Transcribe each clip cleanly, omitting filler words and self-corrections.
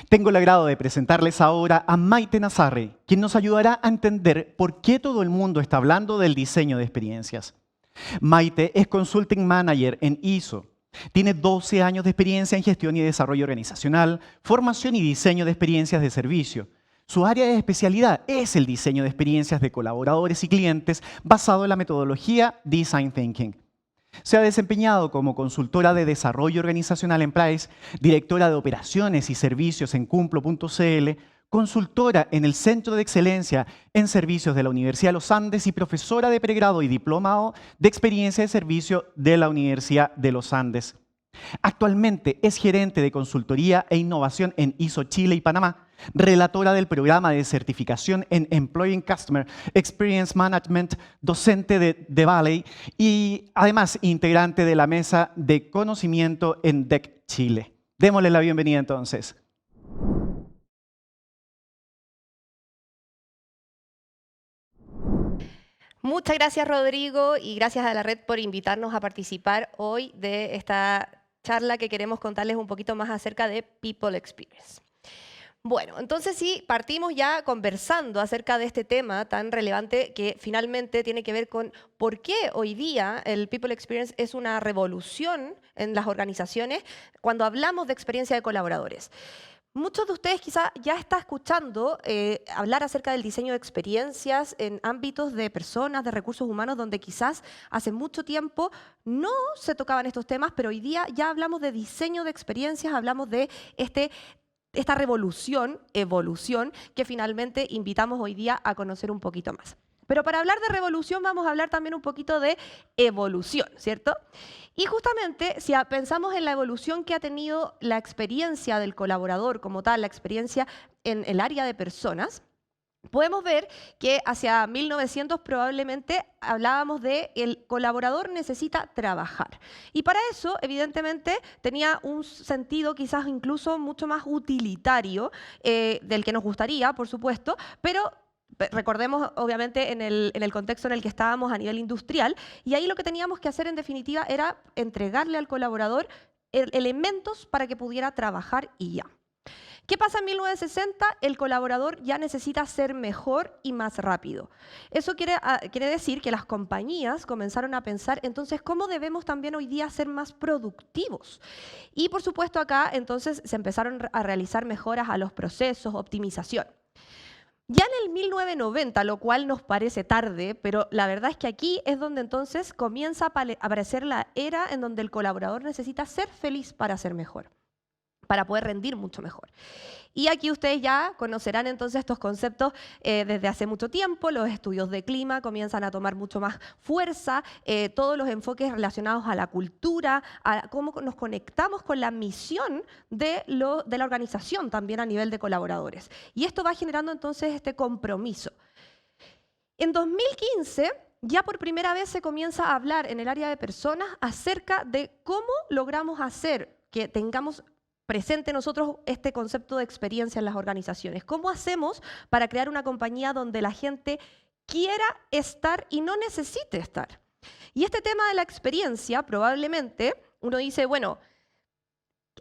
Tengo el agrado de presentarles ahora a Maite Nazarre, quien nos ayudará a entender por qué todo el mundo está hablando del diseño de experiencias. Maite es Consulting Manager en ISO. Tiene 12 años de experiencia en gestión y desarrollo organizacional, formación y diseño de experiencias de servicio. Su área de especialidad es el diseño de experiencias de colaboradores y clientes basado en la metodología Design Thinking. Se ha desempeñado como consultora de desarrollo organizacional en Price, directora de operaciones y servicios en Cumplo.cl, consultora en el Centro de Excelencia en Servicios de la Universidad de los Andes y profesora de pregrado y diplomado de experiencia de servicio de la Universidad de los Andes. Actualmente es gerente de consultoría e innovación en ISO Chile y Panamá, relatora del programa de certificación en Employee Customer Experience Management, docente de Valley y además integrante de la mesa de conocimiento en DEC Chile. Démosle la bienvenida entonces. Muchas gracias, Rodrigo, y gracias a la red por invitarnos a participar hoy de esta charla que queremos contarles un poquito más acerca de People Experience. Bueno, entonces sí, partimos ya conversando acerca de este tema tan relevante que finalmente tiene que ver con por qué hoy día el People Experience es una revolución en las organizaciones cuando hablamos de experiencia de colaboradores. Muchos de ustedes quizá ya están escuchando hablar acerca del diseño de experiencias en ámbitos de personas, de recursos humanos, donde quizás hace mucho tiempo no se tocaban estos temas, pero hoy día ya hablamos de diseño de experiencias, hablamos de esta evolución, que finalmente invitamos hoy día a conocer un poquito más. Pero para hablar de revolución vamos a hablar también un poquito de evolución, ¿cierto? Y justamente si pensamos en la evolución que ha tenido la experiencia del colaborador como tal, la experiencia en el área de personas, podemos ver que hacia 1900 probablemente hablábamos de el colaborador necesita trabajar. Y para eso, evidentemente, tenía un sentido quizás incluso mucho más utilitario del que nos gustaría, por supuesto, pero recordemos, obviamente, en el contexto en el que estábamos a nivel industrial, y ahí lo que teníamos que hacer, en definitiva, era entregarle al colaborador elementos para que pudiera trabajar y ya. ¿Qué pasa en 1960? El colaborador ya necesita ser mejor y más rápido. Eso quiere decir que las compañías comenzaron a pensar, entonces, ¿cómo debemos también hoy día ser más productivos? Y, por supuesto, acá, entonces, se empezaron a realizar mejoras a los procesos, optimización. Ya en el 1990, lo cual nos parece tarde, pero la verdad es que aquí es donde entonces comienza a aparecer la era en donde el colaborador necesita ser feliz para ser mejor, para poder rendir mucho mejor. Y aquí ustedes ya conocerán entonces estos conceptos desde hace mucho tiempo, los estudios de clima comienzan a tomar mucho más fuerza, todos los enfoques relacionados a la cultura, a cómo nos conectamos con la misión de la organización también a nivel de colaboradores. Y esto va generando entonces este compromiso. En 2015, ya por primera vez se comienza a hablar en el área de personas acerca de cómo logramos hacer que tengamos presente nosotros este concepto de experiencia en las organizaciones. ¿Cómo hacemos para crear una compañía donde la gente quiera estar y no necesite estar? Y este tema de la experiencia, probablemente, uno dice, bueno,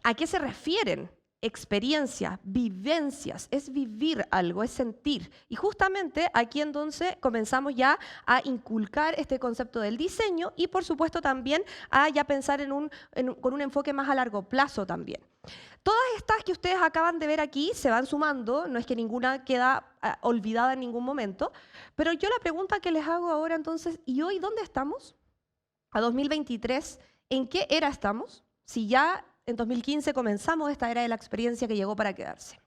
¿a qué se refieren? Experiencia, vivencias, es vivir algo, es sentir. Y justamente aquí entonces comenzamos ya a inculcar este concepto del diseño y por supuesto también a ya pensar con un enfoque más a largo plazo también. Todas estas que ustedes acaban de ver aquí se van sumando, no es que ninguna queda olvidada en ningún momento, pero yo la pregunta que les hago ahora entonces, ¿y hoy dónde estamos? A 2023, ¿en qué era estamos? Si ya en 2015 comenzamos esta era de la experiencia que llegó para quedarse.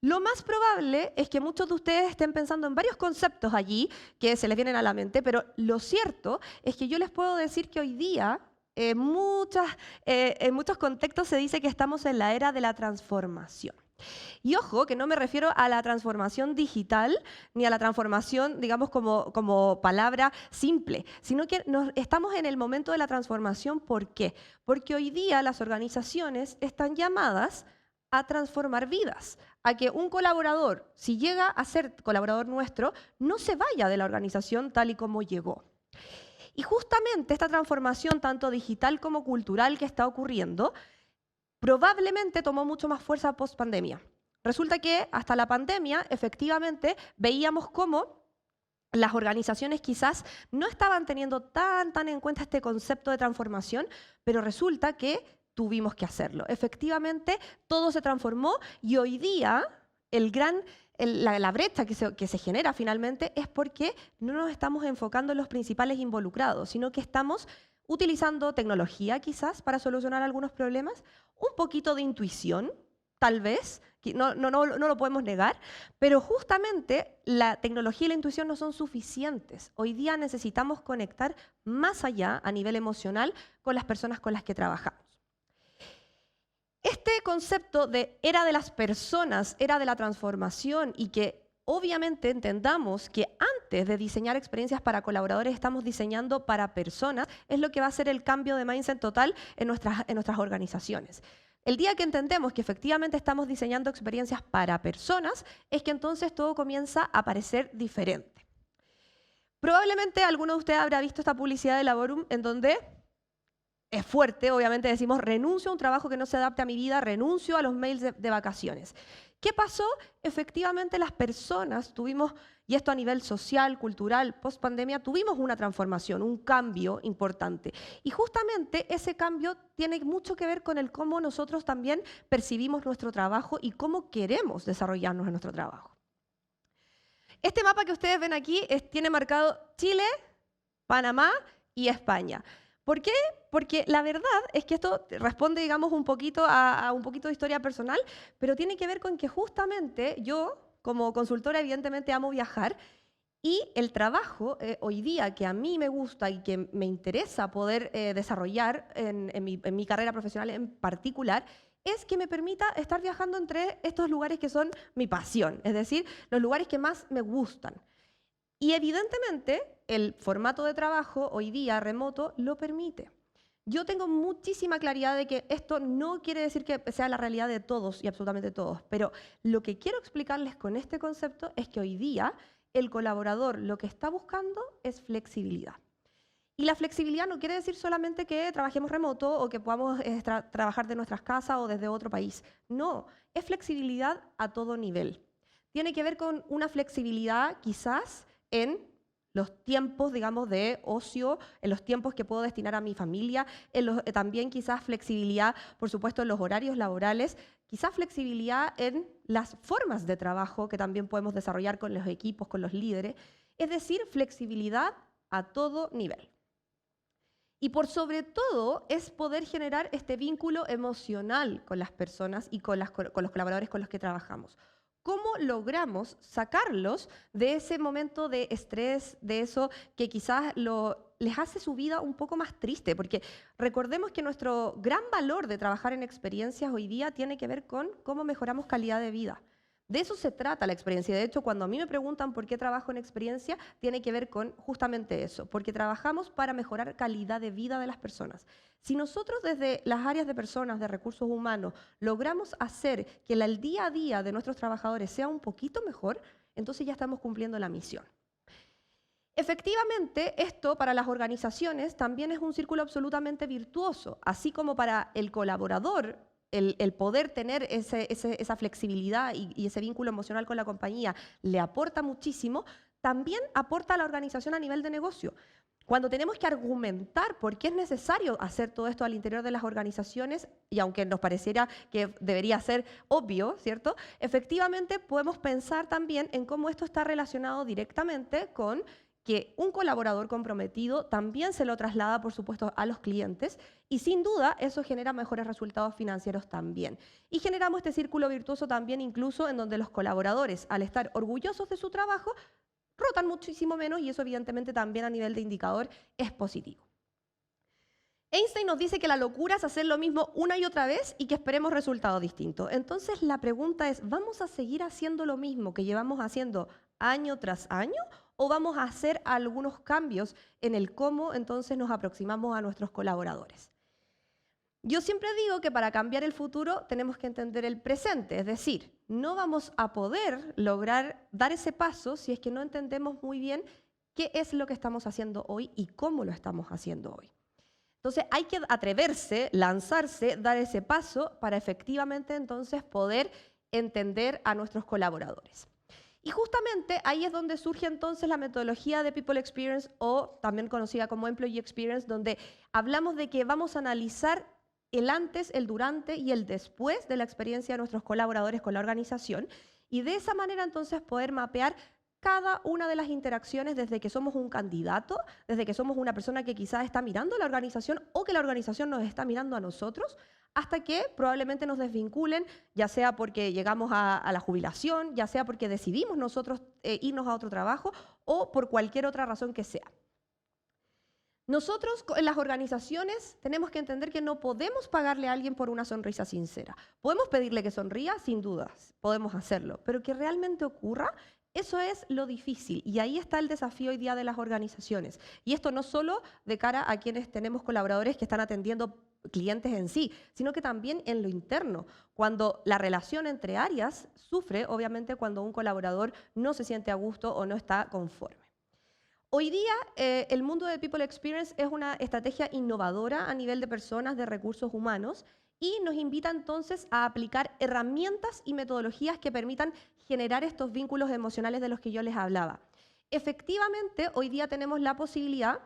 Lo más probable es que muchos de ustedes estén pensando en varios conceptos allí que se les vienen a la mente, pero lo cierto es que yo les puedo decir que hoy día en muchos contextos se dice que estamos en la era de la transformación. Y ojo, que no me refiero a la transformación digital ni a la transformación, digamos, como palabra simple, sino que estamos en el momento de la transformación. ¿Por qué? Porque hoy día las organizaciones están llamadas a transformar vidas, a que un colaborador, si llega a ser colaborador nuestro, no se vaya de la organización tal y como llegó. Y justamente esta transformación, tanto digital como cultural que está ocurriendo, probablemente tomó mucho más fuerza post-pandemia. Resulta que hasta la pandemia, efectivamente, veíamos cómo las organizaciones quizás no estaban teniendo tan en cuenta este concepto de transformación, pero resulta que tuvimos que hacerlo. Efectivamente, todo se transformó y hoy día la brecha que se genera finalmente es porque no nos estamos enfocando en los principales involucrados, sino que estamos utilizando tecnología quizás para solucionar algunos problemas, un poquito de intuición, tal vez, no lo podemos negar, pero justamente la tecnología y la intuición no son suficientes. Hoy día necesitamos conectar más allá a nivel emocional con las personas con las que trabajamos. Este concepto de era de las personas, era de la transformación y que obviamente entendamos que antes de diseñar experiencias para colaboradores estamos diseñando para personas, es lo que va a ser el cambio de mindset total en nuestras organizaciones. El día que entendemos que efectivamente estamos diseñando experiencias para personas, es que entonces todo comienza a parecer diferente. Probablemente alguno de ustedes habrá visto esta publicidad de Laborum en donde es fuerte, obviamente decimos, renuncio a un trabajo que no se adapte a mi vida, renuncio a los mails de vacaciones. ¿Qué pasó? Efectivamente las personas tuvimos, y esto a nivel social, cultural, post-pandemia, tuvimos una transformación, un cambio importante. Y justamente ese cambio tiene mucho que ver con el cómo nosotros también percibimos nuestro trabajo y cómo queremos desarrollarnos en nuestro trabajo. Este mapa que ustedes ven aquí tiene marcado Chile, Panamá y España. ¿Por qué? Porque la verdad es que esto responde, digamos, un poquito a un poquito de historia personal, pero tiene que ver con que justamente yo, como consultora, evidentemente amo viajar y el trabajo hoy día que a mí me gusta y que me interesa poder desarrollar en mi carrera profesional en particular, es que me permita estar viajando entre estos lugares que son mi pasión, es decir, los lugares que más me gustan. Y evidentemente el formato de trabajo hoy día remoto lo permite. Yo tengo muchísima claridad de que esto no quiere decir que sea la realidad de todos y absolutamente todos, pero lo que quiero explicarles con este concepto es que hoy día el colaborador lo que está buscando es flexibilidad. Y la flexibilidad no quiere decir solamente que trabajemos remoto o que podamos trabajar de nuestras casas o desde otro país. No, es flexibilidad a todo nivel. Tiene que ver con una flexibilidad quizás en los tiempos, digamos, de ocio, en los tiempos que puedo destinar a mi familia, también quizás flexibilidad, por supuesto, en los horarios laborales, quizás flexibilidad en las formas de trabajo que también podemos desarrollar con los equipos, con los líderes, es decir, flexibilidad a todo nivel. Y por sobre todo es poder generar este vínculo emocional con las personas y con los colaboradores con los que trabajamos. ¿Cómo logramos sacarlos de ese momento de estrés, de eso que quizás les hace su vida un poco más triste? Porque recordemos que nuestro gran valor de trabajar en experiencias hoy día tiene que ver con cómo mejoramos calidad de vida. De eso se trata la experiencia. De hecho, cuando a mí me preguntan por qué trabajo en experiencia, tiene que ver con justamente eso, porque trabajamos para mejorar calidad de vida de las personas. Si nosotros desde las áreas de personas, de recursos humanos, logramos hacer que el día a día de nuestros trabajadores sea un poquito mejor, entonces ya estamos cumpliendo la misión. Efectivamente, esto para las organizaciones también es un círculo absolutamente virtuoso, así como para el colaborador. El poder tener esa flexibilidad y ese vínculo emocional con la compañía le aporta muchísimo, también aporta a la organización a nivel de negocio. Cuando tenemos que argumentar por qué es necesario hacer todo esto al interior de las organizaciones, y aunque nos pareciera que debería ser obvio, ¿cierto? Efectivamente podemos pensar también en cómo esto está relacionado directamente con que un colaborador comprometido también se lo traslada, por supuesto, a los clientes y sin duda eso genera mejores resultados financieros también. Y generamos este círculo virtuoso también incluso en donde los colaboradores, al estar orgullosos de su trabajo, rotan muchísimo menos y eso evidentemente también a nivel de indicador es positivo. Einstein nos dice que la locura es hacer lo mismo una y otra vez y que esperemos resultados distintos. Entonces la pregunta es, ¿vamos a seguir haciendo lo mismo que llevamos haciendo año tras año? ¿O vamos a hacer algunos cambios en el cómo entonces nos aproximamos a nuestros colaboradores? Yo siempre digo que para cambiar el futuro tenemos que entender el presente, es decir, no vamos a poder lograr dar ese paso si es que no entendemos muy bien qué es lo que estamos haciendo hoy y cómo lo estamos haciendo hoy. Entonces hay que atreverse, lanzarse, dar ese paso para efectivamente entonces poder entender a nuestros colaboradores. Y justamente ahí es donde surge entonces la metodología de People Experience, o también conocida como Employee Experience, donde hablamos de que vamos a analizar el antes, el durante y el después de la experiencia de nuestros colaboradores con la organización, y de esa manera entonces poder mapear cada una de las interacciones desde que somos un candidato, desde que somos una persona que quizás está mirando a la organización o que la organización nos está mirando a nosotros, hasta que probablemente nos desvinculen, ya sea porque llegamos a la jubilación, ya sea porque decidimos nosotros irnos a otro trabajo o por cualquier otra razón que sea. Nosotros en las organizaciones tenemos que entender que no podemos pagarle a alguien por una sonrisa sincera. Podemos pedirle que sonría, sin dudas, podemos hacerlo, pero que realmente ocurra, eso es lo difícil, y ahí está el desafío hoy día de las organizaciones. Y esto no solo de cara a quienes tenemos colaboradores que están atendiendo clientes en sí, sino que también en lo interno, cuando la relación entre áreas sufre, obviamente, cuando un colaborador no se siente a gusto o no está conforme. Hoy día, el mundo de People Experience es una estrategia innovadora a nivel de personas, de recursos humanos, y nos invita entonces a aplicar herramientas y metodologías que permitan generar estos vínculos emocionales de los que yo les hablaba. Efectivamente, hoy día tenemos la posibilidad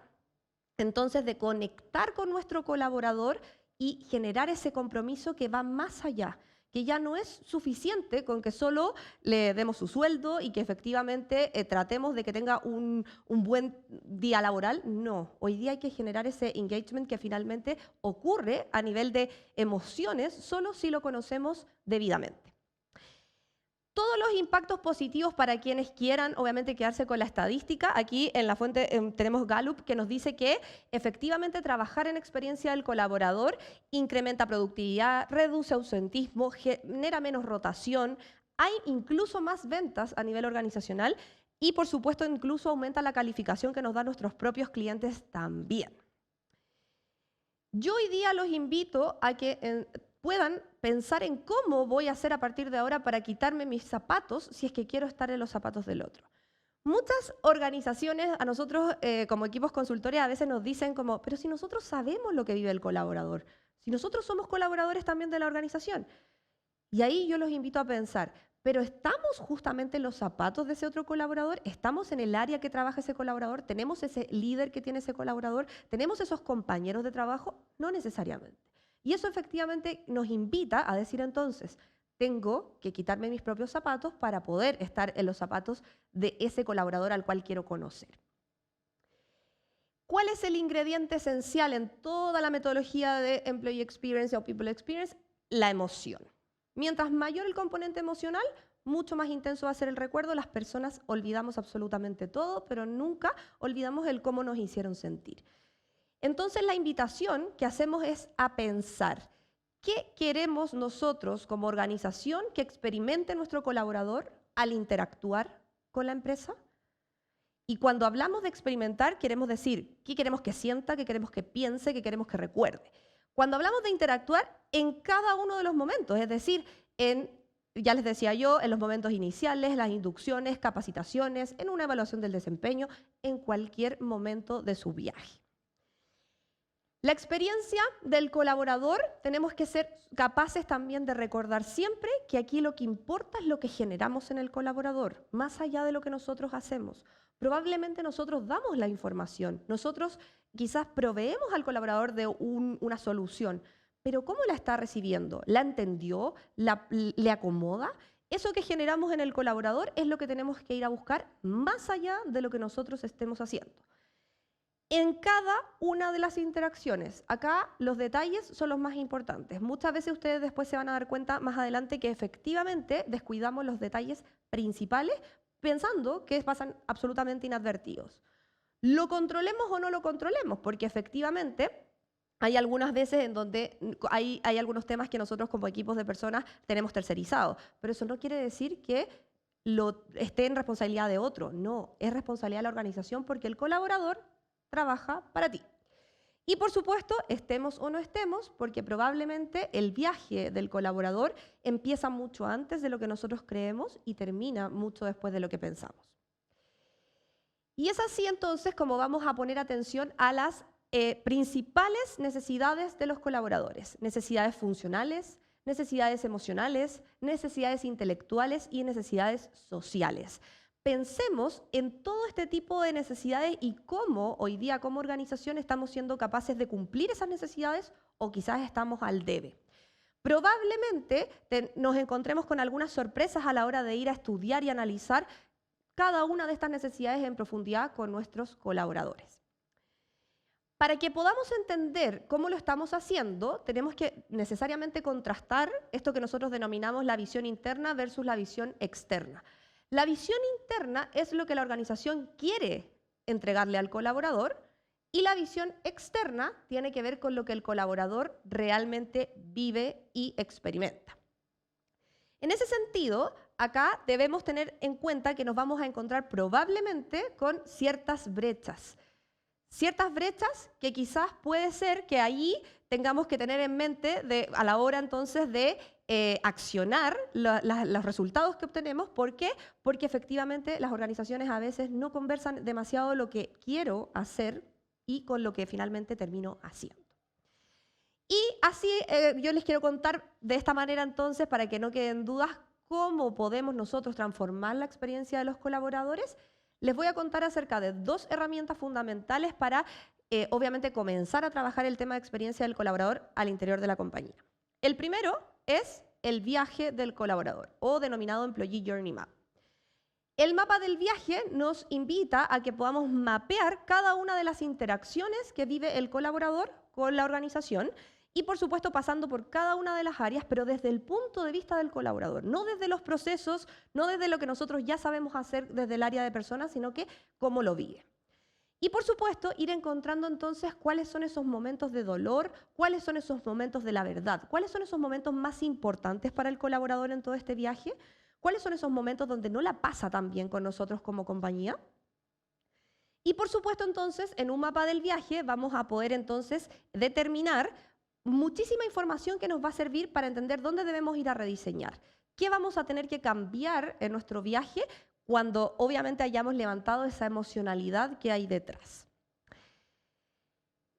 entonces de conectar con nuestro colaborador y generar ese compromiso que va más allá, que ya no es suficiente con que solo le demos su sueldo y que efectivamente tratemos de que tenga un buen día laboral. No, hoy día hay que generar ese engagement que finalmente ocurre a nivel de emociones solo si lo conocemos debidamente. Todos los impactos positivos para quienes quieran, obviamente, quedarse con la estadística. Aquí en la fuente tenemos Gallup, que nos dice que efectivamente trabajar en experiencia del colaborador incrementa productividad, reduce ausentismo, genera menos rotación, hay incluso más ventas a nivel organizacional y, por supuesto, incluso aumenta la calificación que nos dan nuestros propios clientes también. Yo hoy día los invito a que puedan pensar en cómo voy a hacer a partir de ahora para quitarme mis zapatos si es que quiero estar en los zapatos del otro. Muchas organizaciones a nosotros como equipos consultores a veces nos dicen como, pero si nosotros sabemos lo que vive el colaborador, si nosotros somos colaboradores también de la organización. Y ahí yo los invito a pensar, pero ¿estamos justamente en los zapatos de ese otro colaborador? ¿Estamos en el área que trabaja ese colaborador? ¿Tenemos ese líder que tiene ese colaborador? ¿Tenemos esos compañeros de trabajo? No necesariamente. Y eso efectivamente nos invita a decir entonces, tengo que quitarme mis propios zapatos para poder estar en los zapatos de ese colaborador al cual quiero conocer. ¿Cuál es el ingrediente esencial en toda la metodología de Employee Experience o People Experience? La emoción. Mientras mayor el componente emocional, mucho más intenso va a ser el recuerdo. Las personas olvidamos absolutamente todo, pero nunca olvidamos el cómo nos hicieron sentir. Entonces la invitación que hacemos es a pensar, ¿qué queremos nosotros como organización que experimente nuestro colaborador al interactuar con la empresa? Y cuando hablamos de experimentar, queremos decir qué queremos que sienta, qué queremos que piense, qué queremos que recuerde. Cuando hablamos de interactuar, en cada uno de los momentos, es decir, ya les decía yo, en los momentos iniciales, las inducciones, capacitaciones, en una evaluación del desempeño, en cualquier momento de su viaje. La experiencia del colaborador, tenemos que ser capaces también de recordar siempre que aquí lo que importa es lo que generamos en el colaborador, más allá de lo que nosotros hacemos. Probablemente nosotros damos la información, nosotros quizás proveemos al colaborador de una solución, pero ¿cómo la está recibiendo? ¿La entendió? ¿Le acomoda? Eso que generamos en el colaborador es lo que tenemos que ir a buscar más allá de lo que nosotros estemos haciendo. En cada una de las interacciones, acá los detalles son los más importantes. Muchas veces ustedes después se van a dar cuenta más adelante que efectivamente descuidamos los detalles principales pensando que pasan absolutamente inadvertidos. Lo controlemos o no lo controlemos, porque efectivamente hay algunas veces en donde hay algunos temas que nosotros como equipos de personas tenemos tercerizados, pero eso no quiere decir que esté en responsabilidad de otro. No, es responsabilidad de la organización porque el colaborador trabaja para ti. Y por supuesto, estemos o no estemos, porque probablemente el viaje del colaborador empieza mucho antes de lo que nosotros creemos y termina mucho después de lo que pensamos. Y es así entonces como vamos a poner atención a las principales necesidades de los colaboradores: necesidades funcionales, necesidades emocionales, necesidades intelectuales y necesidades sociales. Pensemos en todo este tipo de necesidades y cómo hoy día como organización estamos siendo capaces de cumplir esas necesidades o quizás estamos al debe. Probablemente nos encontremos con algunas sorpresas a la hora de ir a estudiar y analizar cada una de estas necesidades en profundidad con nuestros colaboradores. Para que podamos entender cómo lo estamos haciendo, tenemos que necesariamente contrastar esto que nosotros denominamos la visión interna versus la visión externa. La visión interna es lo que la organización quiere entregarle al colaborador y la visión externa tiene que ver con lo que el colaborador realmente vive y experimenta. En ese sentido, acá debemos tener en cuenta que nos vamos a encontrar probablemente con ciertas brechas. Ciertas brechas que quizás puede ser que ahí tengamos que tener en mente a la hora entonces de accionar los resultados que obtenemos. ¿Por qué? Porque efectivamente las organizaciones a veces no conversan demasiado lo que quiero hacer y con lo que finalmente termino haciendo. Y así yo les quiero contar de esta manera entonces, para que no queden dudas, cómo podemos nosotros transformar la experiencia de los colaboradores. Les voy a contar acerca de dos herramientas fundamentales para, obviamente, comenzar a trabajar el tema de experiencia del colaborador al interior de la compañía. El primero es el viaje del colaborador, o denominado Employee Journey Map. El mapa del viaje nos invita a que podamos mapear cada una de las interacciones que vive el colaborador con la organización y, por supuesto, pasando por cada una de las áreas, pero desde el punto de vista del colaborador, no desde los procesos, no desde lo que nosotros ya sabemos hacer desde el área de personas, sino que cómo lo vive. Y, por supuesto, ir encontrando entonces cuáles son esos momentos de dolor, cuáles son esos momentos de la verdad, cuáles son esos momentos más importantes para el colaborador en todo este viaje, cuáles son esos momentos donde no la pasa tan bien con nosotros como compañía. Y, por supuesto, entonces, en un mapa del viaje vamos a poder entonces determinar muchísima información que nos va a servir para entender dónde debemos ir a rediseñar, qué vamos a tener que cambiar en nuestro viaje cuando obviamente hayamos levantado esa emocionalidad que hay detrás.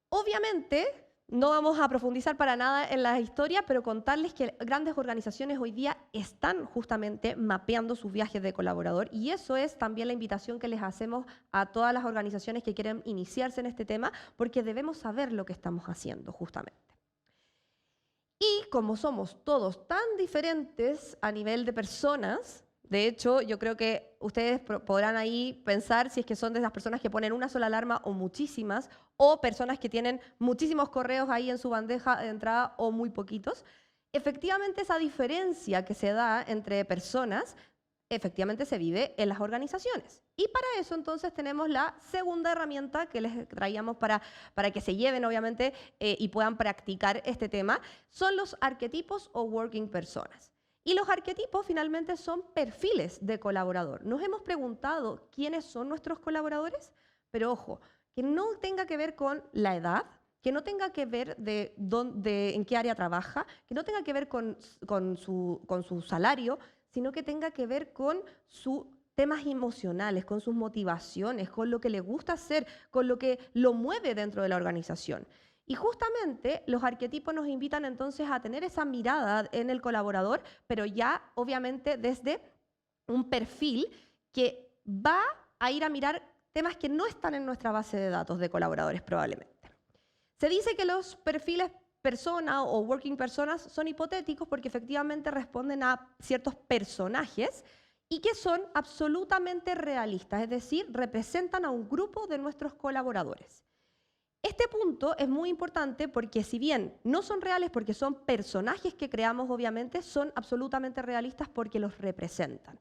Obviamente no vamos a profundizar para nada en la historia, pero contarles que grandes organizaciones hoy día están justamente mapeando sus viajes de colaborador, y eso es también la invitación que les hacemos a todas las organizaciones que quieren iniciarse en este tema, porque debemos saber lo que estamos haciendo justamente. Y como somos todos tan diferentes a nivel de personas, de hecho, yo creo que ustedes podrán ahí pensar si es que son de esas personas que ponen una sola alarma o muchísimas, o personas que tienen muchísimos correos ahí en su bandeja de entrada o muy poquitos. Efectivamente, esa diferencia que se da entre personas, efectivamente se vive en las organizaciones. Y para eso entonces tenemos la segunda herramienta que les traíamos para que se lleven obviamente y puedan practicar este tema, son los arquetipos o working personas. Y los arquetipos finalmente son perfiles de colaborador. Nos hemos preguntado quiénes son nuestros colaboradores, pero ojo, que no tenga que ver con la edad, que no tenga que ver en qué área trabaja, que no tenga que ver con su salario, sino que tenga que ver con sus temas emocionales, con sus motivaciones, con lo que le gusta hacer, con lo que lo mueve dentro de la organización. Y justamente los arquetipos nos invitan entonces a tener esa mirada en el colaborador, pero ya obviamente desde un perfil que va a ir a mirar temas que no están en nuestra base de datos de colaboradores probablemente. Se dice que los perfiles persona o working personas son hipotéticos porque efectivamente responden a ciertos personajes y que son absolutamente realistas, es decir, representan a un grupo de nuestros colaboradores. Este punto es muy importante porque si bien no son reales porque son personajes que creamos, obviamente, son absolutamente realistas porque los representan.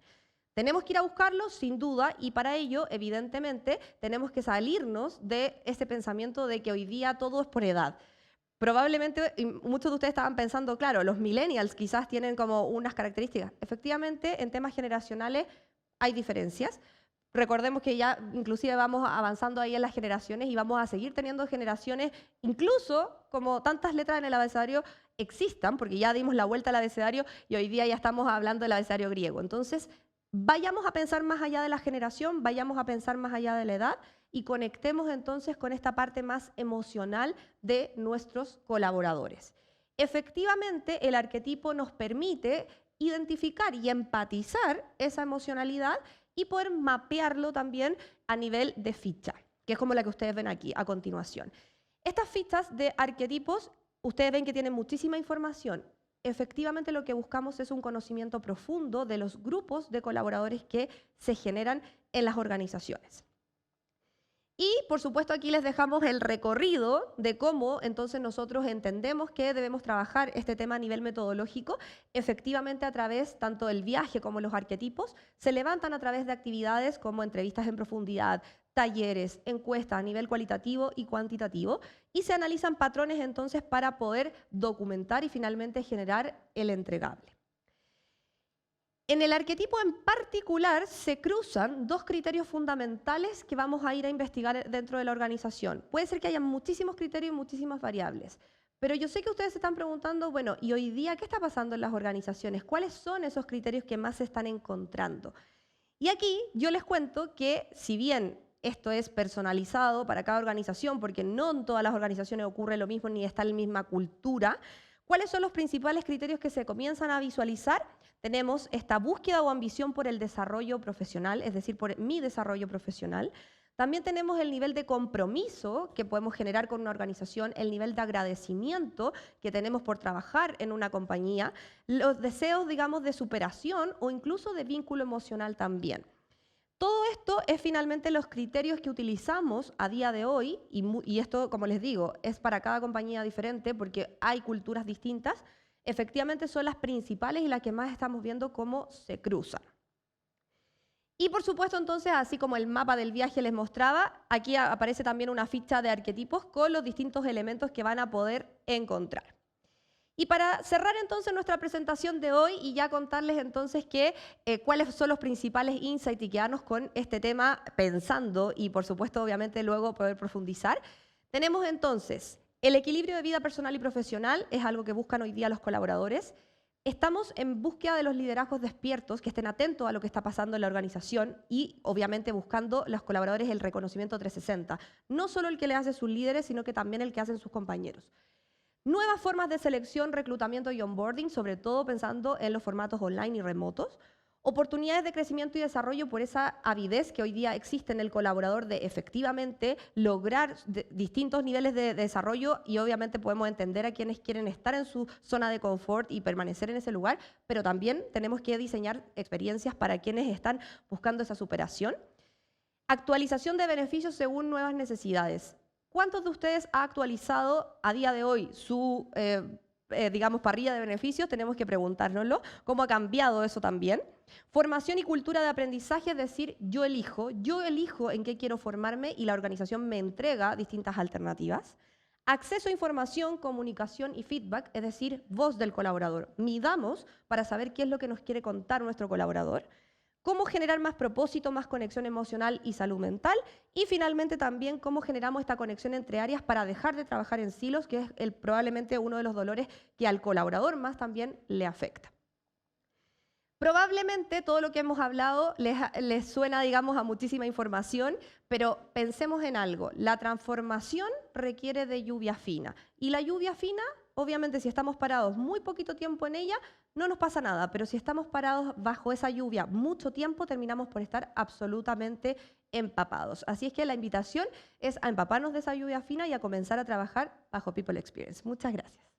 Tenemos que ir a buscarlos, sin duda, y para ello, evidentemente, tenemos que salirnos de ese pensamiento de que hoy día todo es por edad. Probablemente muchos de ustedes estaban pensando, claro, los millennials quizás tienen como unas características. Efectivamente, en temas generacionales hay diferencias. Recordemos que ya inclusive vamos avanzando ahí en las generaciones y vamos a seguir teniendo generaciones, incluso como tantas letras en el abecedario existan, porque ya dimos la vuelta al abecedario y hoy día ya estamos hablando del abecedario griego. Entonces, vayamos a pensar más allá de la generación, vayamos a pensar más allá de la edad y conectemos entonces con esta parte más emocional de nuestros colaboradores. Efectivamente, el arquetipo nos permite identificar y empatizar esa emocionalidad y poder mapearlo también a nivel de ficha, que es como la que ustedes ven aquí a continuación. Estas fichas de arquetipos, ustedes ven que tienen muchísima información. Efectivamente, lo que buscamos es un conocimiento profundo de los grupos de colaboradores que se generan en las organizaciones. Y, por supuesto, aquí les dejamos el recorrido de cómo entonces nosotros entendemos que debemos trabajar este tema a nivel metodológico. Efectivamente, a través tanto del viaje como los arquetipos, se levantan a través de actividades como entrevistas en profundidad, talleres, encuestas a nivel cualitativo y cuantitativo, y se analizan patrones entonces para poder documentar y finalmente generar el entregable. En el arquetipo en particular se cruzan dos criterios fundamentales que vamos a ir a investigar dentro de la organización. Puede ser que haya muchísimos criterios y muchísimas variables, pero yo sé que ustedes se están preguntando, bueno, ¿y hoy día qué está pasando en las organizaciones? ¿Cuáles son esos criterios que más se están encontrando? Y aquí yo les cuento que si bien esto es personalizado para cada organización, porque no en todas las organizaciones ocurre lo mismo ni está la misma cultura, ¿cuáles son los principales criterios que se comienzan a visualizar? Tenemos esta búsqueda o ambición por el desarrollo profesional, es decir, por mi desarrollo profesional. También tenemos el nivel de compromiso que podemos generar con una organización, el nivel de agradecimiento que tenemos por trabajar en una compañía, los deseos, digamos, de superación o incluso de vínculo emocional también. Todo esto es finalmente los criterios que utilizamos a día de hoy, y esto, como les digo, es para cada compañía diferente porque hay culturas distintas. Efectivamente son las principales y las que más estamos viendo cómo se cruzan. Y por supuesto entonces, así como el mapa del viaje les mostraba, aquí aparece también una ficha de arquetipos con los distintos elementos que van a poder encontrar. Y para cerrar entonces nuestra presentación de hoy y ya contarles entonces cuáles son los principales insights y quedarnos con este tema pensando y por supuesto obviamente luego poder profundizar, tenemos entonces el equilibrio de vida personal y profesional, es algo que buscan hoy día los colaboradores. Estamos en búsqueda de los liderazgos despiertos que estén atentos a lo que está pasando en la organización y obviamente buscando los colaboradores el reconocimiento 360, no solo el que le hace sus líderes, sino que también el que hacen sus compañeros. Nuevas formas de selección, reclutamiento y onboarding, sobre todo pensando en los formatos online y remotos. Oportunidades de crecimiento y desarrollo por esa avidez que hoy día existe en el colaborador de efectivamente lograr distintos niveles de desarrollo y obviamente podemos entender a quienes quieren estar en su zona de confort y permanecer en ese lugar, pero también tenemos que diseñar experiencias para quienes están buscando esa superación. Actualización de beneficios según nuevas necesidades. ¿Cuántos de ustedes ha actualizado a día de hoy su, digamos, parrilla de beneficios? Tenemos que preguntárnoslo. ¿Cómo ha cambiado eso también? Formación y cultura de aprendizaje, es decir, yo elijo en qué quiero formarme y la organización me entrega distintas alternativas. Acceso a información, comunicación y feedback, es decir, voz del colaborador. Midamos para saber qué es lo que nos quiere contar nuestro colaborador. Cómo generar más propósito, más conexión emocional y salud mental. Y finalmente también cómo generamos esta conexión entre áreas para dejar de trabajar en silos, que es probablemente uno de los dolores que al colaborador más también le afecta. Probablemente todo lo que hemos hablado les suena, digamos, a muchísima información, pero pensemos en algo. La transformación requiere de lluvia fina. Y la lluvia fina, obviamente, si estamos parados muy poquito tiempo en ella, no nos pasa nada. Pero si estamos parados bajo esa lluvia mucho tiempo, terminamos por estar absolutamente empapados. Así es que la invitación es a empaparnos de esa lluvia fina y a comenzar a trabajar bajo People Experience. Muchas gracias.